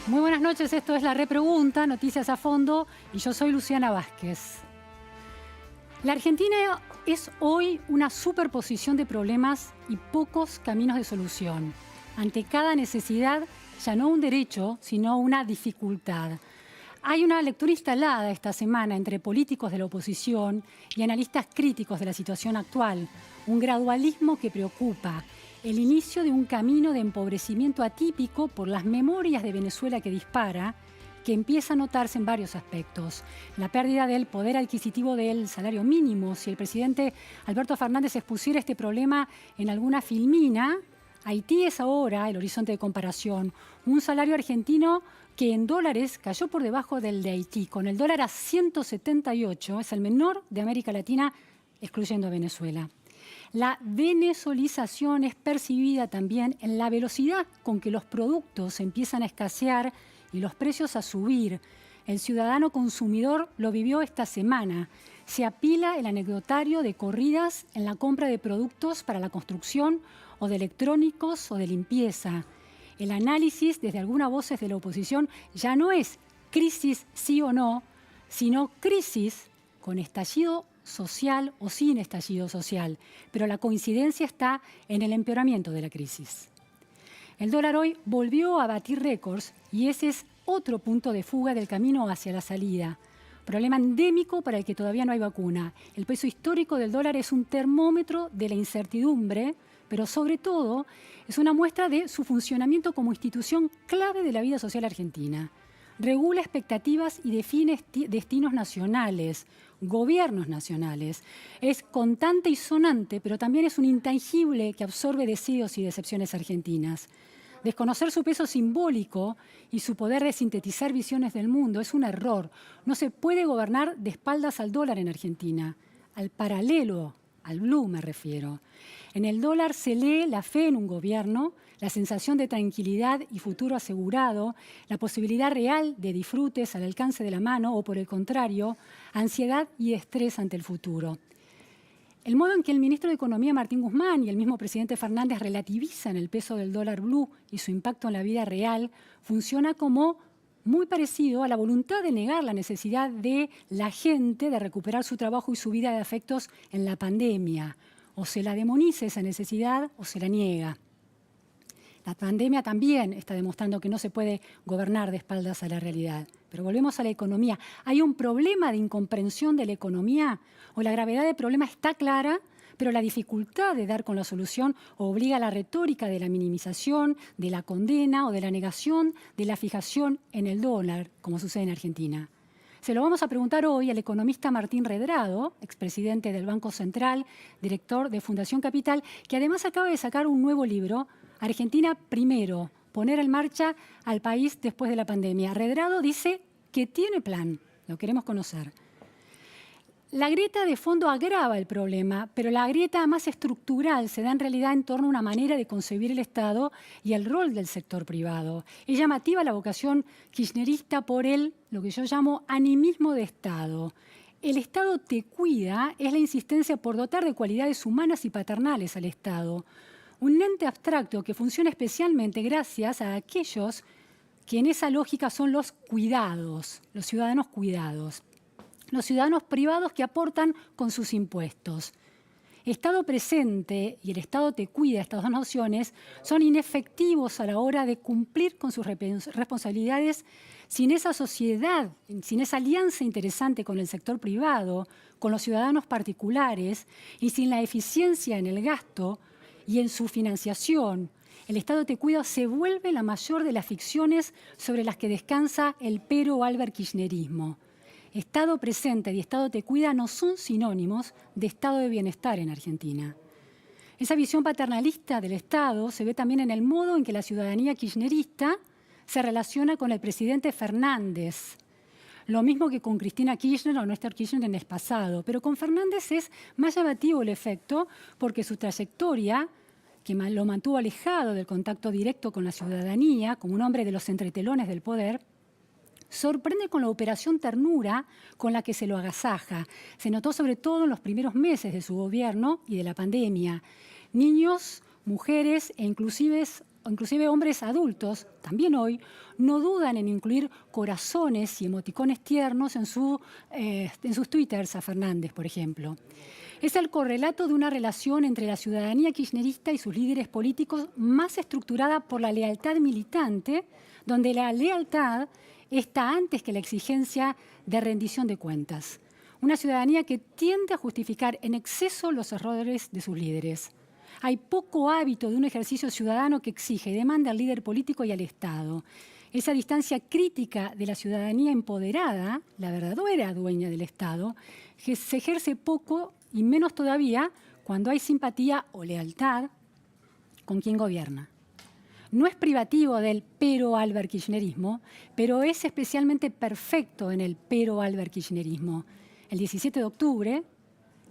Muy buenas noches, esto es La Repregunta, Noticias a Fondo, y yo soy Luciana Vázquez. La Argentina es hoy una superposición de problemas y pocos caminos de solución. Ante cada necesidad, ya no un derecho, sino una dificultad. Hay una lectura instalada esta semana entre políticos de la oposición y analistas críticos de la situación actual, un gradualismo que preocupa, el inicio de un camino de empobrecimiento atípico por las memorias de Venezuela que dispara, que empieza a notarse en varios aspectos. La pérdida del poder adquisitivo del salario mínimo. Si el presidente Alberto Fernández expusiera este problema en alguna filmina, Haití es ahora el horizonte de comparación. Un salario argentino que en dólares cayó por debajo del de Haití. Con el dólar a 178, es el menor de América Latina, excluyendo a Venezuela. La venezolización es percibida también en la velocidad con que los productos empiezan a escasear y los precios a subir. El ciudadano consumidor lo vivió esta semana. Se apila el anecdotario de corridas en la compra de productos para la construcción o de electrónicos o de limpieza. El análisis desde algunas voces de la oposición ya no es crisis sí o no, sino crisis con estallido social o sin estallido social, pero la coincidencia está en el empeoramiento de la crisis. El dólar hoy volvió a batir récords y ese es otro punto de fuga del camino hacia la salida. Problema endémico para el que todavía no hay vacuna. El peso histórico del dólar es un termómetro de la incertidumbre, pero sobre todo es una muestra de su funcionamiento como institución clave de la vida social argentina. Regula expectativas y define destinos nacionales, gobiernos nacionales. Es contante y sonante, pero también es un intangible que absorbe deseos y decepciones argentinas. Desconocer su peso simbólico y su poder de sintetizar visiones del mundo es un error. No se puede gobernar de espaldas al dólar en Argentina, al paralelo, al blue me refiero. En el dólar se lee la fe en un gobierno, la sensación de tranquilidad y futuro asegurado, la posibilidad real de disfrutes al alcance de la mano o, por el contrario, ansiedad y estrés ante el futuro. El modo en que el ministro de Economía, Martín Guzmán, y el mismo presidente Fernández relativizan el peso del dólar blue y su impacto en la vida real funciona como muy parecido a la voluntad de negar la necesidad de la gente de recuperar su trabajo y su vida de afectos en la pandemia. O se la demoniza esa necesidad o se la niega. La pandemia también está demostrando que no se puede gobernar de espaldas a la realidad. Pero volvemos a la economía. ¿Hay un problema de incomprensión de la economía? ¿O la gravedad del problema está clara, pero la dificultad de dar con la solución obliga a la retórica de la minimización, de la condena o de la negación de la fijación en el dólar, como sucede en Argentina? Se lo vamos a preguntar hoy al economista Martín Redrado, expresidente del Banco Central, director de Fundación Capital, que además acaba de sacar un nuevo libro, Argentina Primero, poner en marcha al país después de la pandemia. Redrado dice que tiene plan, lo queremos conocer. La grieta de fondo agrava el problema, pero la grieta más estructural se da en realidad en torno a una manera de concebir el Estado y el rol del sector privado. Es llamativa la vocación kirchnerista por lo que yo llamo animismo de Estado. El Estado te cuida es la insistencia por dotar de cualidades humanas y paternales al Estado. Un ente abstracto que funciona especialmente gracias a aquellos que en esa lógica son los cuidados, los ciudadanos cuidados. Los ciudadanos privados que aportan con sus impuestos. Estado presente y el Estado te cuida, estas dos nociones, son inefectivos a la hora de cumplir con sus responsabilidades sin esa sociedad, sin esa alianza interesante con el sector privado, con los ciudadanos particulares y sin la eficiencia en el gasto y en su financiación. El Estado te cuida se vuelve la mayor de las ficciones sobre las que descansa el pero Albert Kirchnerismo. Estado presente y Estado te cuida no son sinónimos de estado de bienestar en Argentina. Esa visión paternalista del Estado se ve también en el modo en que la ciudadanía kirchnerista se relaciona con el presidente Fernández. Lo mismo que con Cristina Kirchner o Néstor Kirchner en el pasado. Pero con Fernández es más llamativo el efecto porque su trayectoria, que lo mantuvo alejado del contacto directo con la ciudadanía, como un hombre de los entretelones del poder, sorprende con la operación ternura con la que se lo agasaja. Se notó sobre todo en los primeros meses de su gobierno y de la pandemia. Niños, mujeres e inclusive o inclusive hombres adultos, también hoy, no dudan en incluir corazones y emoticones tiernos en sus twitters a Fernández, por ejemplo. Es el correlato de una relación entre la ciudadanía kirchnerista y sus líderes políticos más estructurada por la lealtad militante, donde la lealtad está antes que la exigencia de rendición de cuentas. Una ciudadanía que tiende a justificar en exceso los errores de sus líderes. Hay poco hábito de un ejercicio ciudadano que exige y demanda al líder político y al Estado. Esa distancia crítica de la ciudadanía empoderada, la verdadera dueña del Estado, que se ejerce poco y menos todavía cuando hay simpatía o lealtad con quien gobierna. No es privativo del pero Albert Kirchnerismo, pero es especialmente perfecto en el pero Albert Kirchnerismo. El 17 de octubre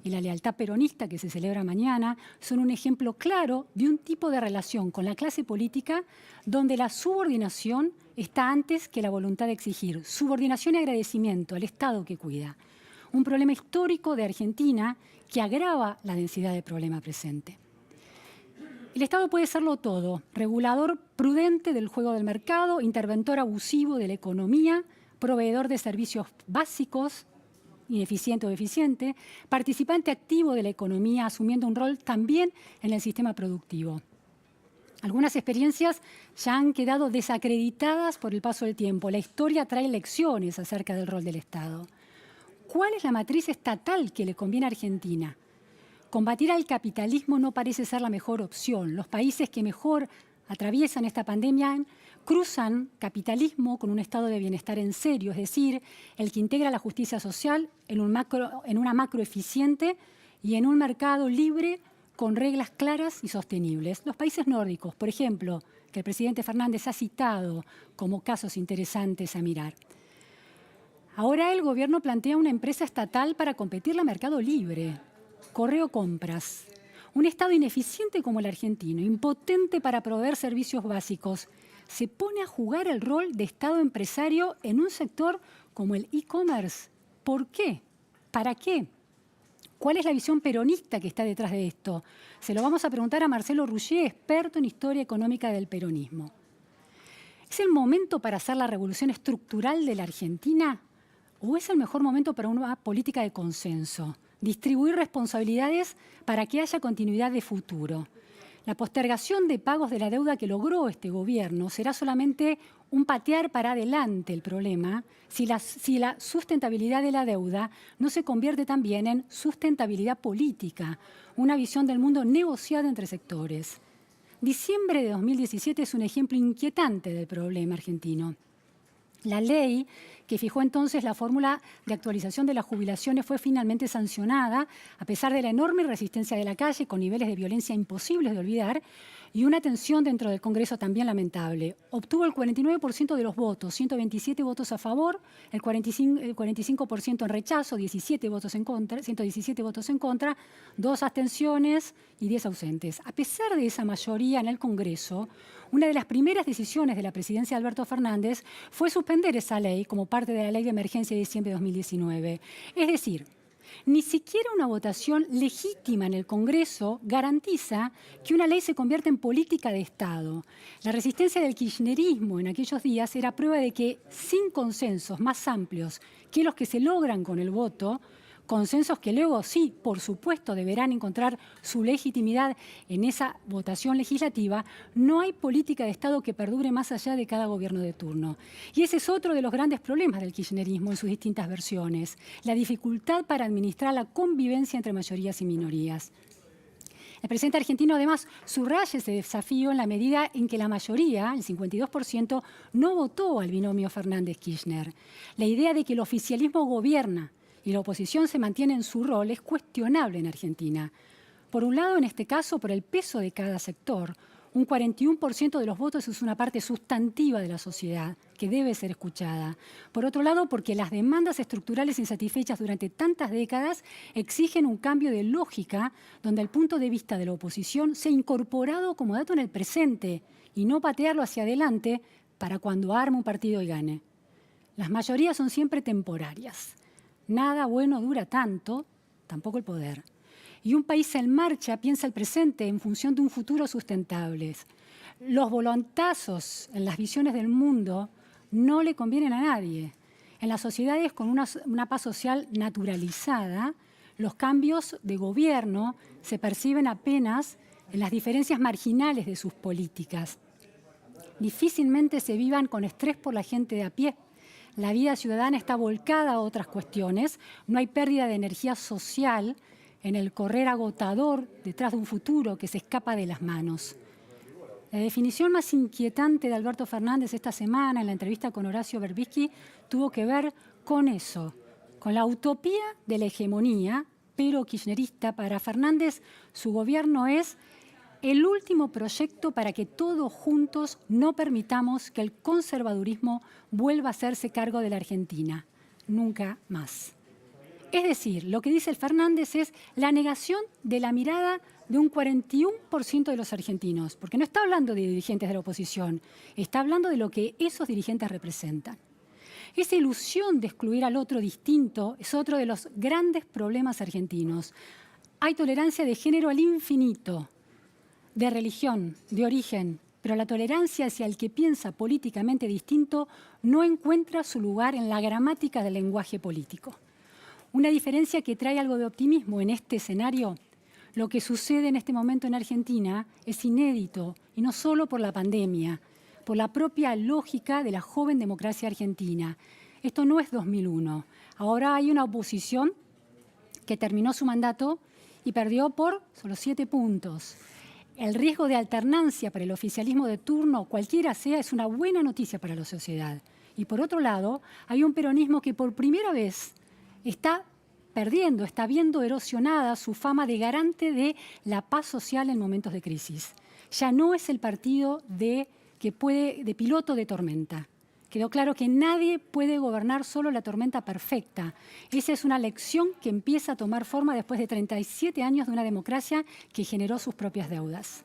y la lealtad peronista que se celebra mañana son un ejemplo claro de un tipo de relación con la clase política donde la subordinación está antes que la voluntad de exigir. Subordinación y agradecimiento al Estado que cuida. Un problema histórico de Argentina que agrava la densidad del problema presente. El Estado puede serlo todo: regulador prudente del juego del mercado, interventor abusivo de la economía, proveedor de servicios básicos, ineficiente o eficiente, participante activo de la economía, asumiendo un rol también en el sistema productivo. Algunas experiencias ya han quedado desacreditadas por el paso del tiempo. La historia trae lecciones acerca del rol del Estado. ¿Cuál es la matriz estatal que le conviene a Argentina? Combatir al capitalismo no parece ser la mejor opción. Los países que mejor atraviesan esta pandemia cruzan capitalismo con un estado de bienestar en serio, es decir, el que integra la justicia social en una macro eficiente y en un mercado libre con reglas claras y sostenibles. Los países nórdicos, por ejemplo, que el presidente Fernández ha citado como casos interesantes a mirar. Ahora el gobierno plantea una empresa estatal para competirle a mercado libre. Correo Compras. Un Estado ineficiente como el argentino, impotente para proveer servicios básicos, se pone a jugar el rol de Estado empresario en un sector como el e-commerce. ¿Por qué? ¿Para qué? ¿Cuál es la visión peronista que está detrás de esto? Se lo vamos a preguntar a Marcelo Ruggier, experto en historia económica del peronismo. ¿Es el momento para hacer la revolución estructural de la Argentina? ¿O es el mejor momento para una política de consenso? Distribuir responsabilidades para que haya continuidad de futuro. La postergación de pagos de la deuda que logró este gobierno será solamente un patear para adelante el problema si la sustentabilidad de la deuda no se convierte también en sustentabilidad política, una visión del mundo negociada entre sectores. Diciembre de 2017 es un ejemplo inquietante del problema argentino. La ley que fijó entonces la fórmula de actualización de las jubilaciones fue finalmente sancionada, a pesar de la enorme resistencia de la calle, con niveles de violencia imposibles de olvidar, y una tensión dentro del Congreso también lamentable. Obtuvo el 49% de los votos, 127 votos a favor, el 45% en rechazo, 117 votos en contra, 2 abstenciones y 10 ausentes. A pesar de esa mayoría en el Congreso, una de las primeras decisiones de la presidencia de Alberto Fernández fue suspender esa ley como parte de la Ley de Emergencia de diciembre de 2019. Es decir, ni siquiera una votación legítima en el Congreso garantiza que una ley se convierta en política de Estado. La resistencia del kirchnerismo en aquellos días era prueba de que sin consensos más amplios que los que se logran con el voto, consensos que luego sí, por supuesto, deberán encontrar su legitimidad en esa votación legislativa, no hay política de Estado que perdure más allá de cada gobierno de turno. Y ese es otro de los grandes problemas del kirchnerismo en sus distintas versiones, la dificultad para administrar la convivencia entre mayorías y minorías. El presidente argentino además subraya ese desafío en la medida en que la mayoría, el 52%, no votó al binomio Fernández-Kirchner. La idea de que el oficialismo gobierna y la oposición se mantiene en su rol es cuestionable en Argentina. Por un lado, en este caso, por el peso de cada sector. Un 41% de los votos es una parte sustantiva de la sociedad que debe ser escuchada. Por otro lado, porque las demandas estructurales insatisfechas durante tantas décadas exigen un cambio de lógica donde el punto de vista de la oposición sea incorporado como dato en el presente y no patearlo hacia adelante para cuando arme un partido y gane. Las mayorías son siempre temporarias. Nada bueno dura tanto, tampoco el poder. Y un país en marcha piensa el presente en función de un futuro sustentable. Los volantazos en las visiones del mundo no le convienen a nadie. En las sociedades con una paz social naturalizada, los cambios de gobierno se perciben apenas en las diferencias marginales de sus políticas. Difícilmente se vivan con estrés por la gente de a pie. La vida ciudadana está volcada a otras cuestiones, no hay pérdida de energía social en el correr agotador detrás de un futuro que se escapa de las manos. La definición más inquietante de Alberto Fernández esta semana en la entrevista con Horacio Berbisky tuvo que ver con eso, con la utopía de la hegemonía, pero kirchnerista. Para Fernández, su gobierno es el último proyecto para que todos juntos no permitamos que el conservadurismo vuelva a hacerse cargo de la Argentina. Nunca más. Es decir, lo que dice el Fernández es la negación de la mirada de un 41% de los argentinos, porque no está hablando de dirigentes de la oposición, está hablando de lo que esos dirigentes representan. Esa ilusión de excluir al otro distinto es otro de los grandes problemas argentinos. Hay tolerancia de género al infinito, de religión, de origen, pero la tolerancia hacia el que piensa políticamente distinto no encuentra su lugar en la gramática del lenguaje político. Una diferencia que trae algo de optimismo en este escenario. Lo que sucede en este momento en Argentina es inédito, y no solo por la pandemia, por la propia lógica de la joven democracia argentina. Esto no es 2001. Ahora hay una oposición que terminó su mandato y perdió por solo 7 puntos. El riesgo de alternancia para el oficialismo de turno, cualquiera sea, es una buena noticia para la sociedad. Y por otro lado, hay un peronismo que por primera vez está perdiendo, está viendo erosionada su fama de garante de la paz social en momentos de crisis. Ya no es el partido de piloto de tormenta. Quedó claro que nadie puede gobernar solo la tormenta perfecta. Esa es una lección que empieza a tomar forma después de 37 años de una democracia que generó sus propias deudas.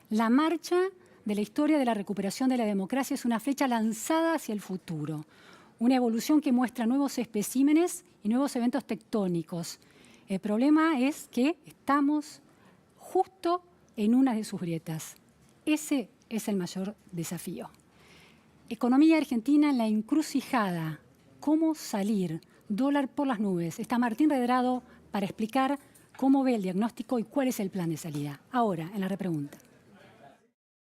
La marcha de la historia de la recuperación de la democracia es una flecha lanzada hacia el futuro. Una evolución que muestra nuevos especímenes y nuevos eventos tectónicos. El problema es que estamos justo en una de sus grietas. Ese es el mayor desafío. Economía argentina en la encrucijada. ¿Cómo salir? Dólar por las nubes. Está Martín Redrado para explicar cómo ve el diagnóstico y cuál es el plan de salida. Ahora, en la repregunta.